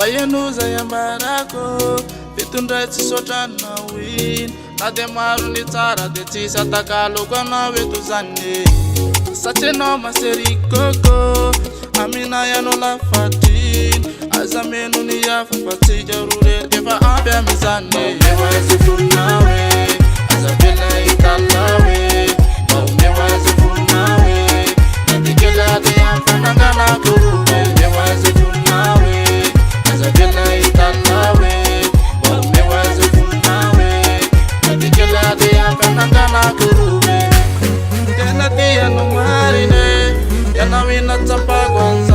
Bayanuza yambarako Vitundra tisota na win Nade maru ni tara de tisa takalo kwa nawe tuzane Sache no maseri koko Amina ya no la fatin Azamenu ni ya fapati jarure Defa abia mizane Mewa zifunawe Azabela italawe Mewa zifunawe Natikela de yamfanangana kurube Mewa zifunawe Azabela italawe Mewa zifunawe Natikela de yamfanangana kurube Tena tia no marine Yana wina tapa kwanza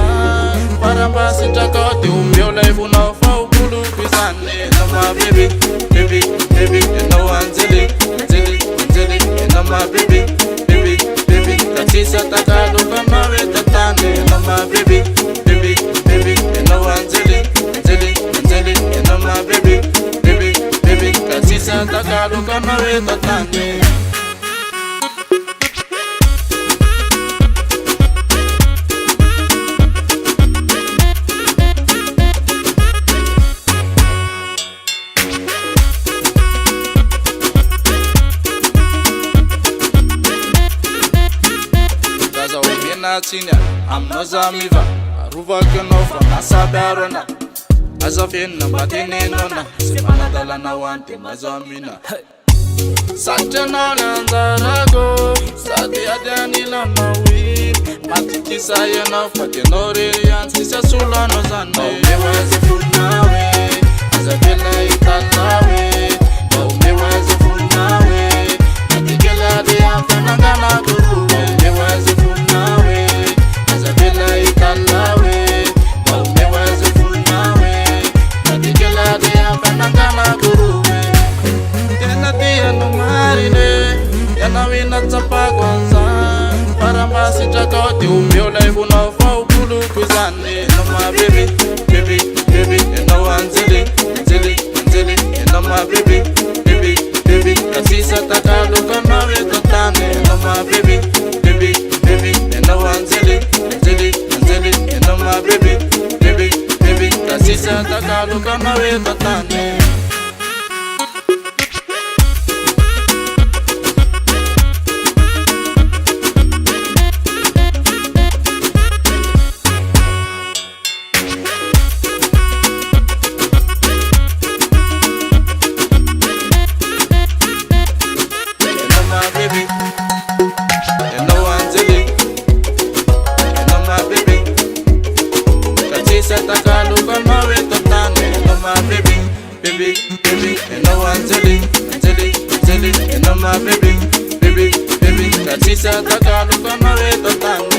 Paramba sitakoti umbiola ifuna ufa ukulu kwisane No my baby, baby, baby No one zili, zili, zili No my baby, baby, baby Katisa takalo kama wetatane No my baby, baby, baby No one zili, zili, zili No my baby, baby, baby Katisa takalo kama wetatane I'm no zamiva, aruva kenofa, nasabarona. Azafina batini nona, simana dalana wante mazamina. Satana nanzarago, sati adani la mawin. Matiki sayana fatenori yansi sasula no zande. Mewa zifunawe, azafina italawe. Mewa zifunawe, matikela de amfanangana kuruwe. Mewa zifunawe. Azabela italawe Mewa zifunawe Natikela de amfanangana kuruwe Tena tia no marine Yana wina tapa kwanza Paramba sitakoti umbiola ifuna ufa ukulu kwizane No my baby, baby, baby No one zili, zili, zili No my baby, baby, baby Kasisa takalo kama wetatane No my baby, baby, baby No one zili No my baby, baby, baby Kasisa takalo kama wetatane No my baby, no one zili No my baby Takalo kama wetatane No my baby, baby, baby No one zili, zili, zili No my baby, baby, baby Takalo kama wetatane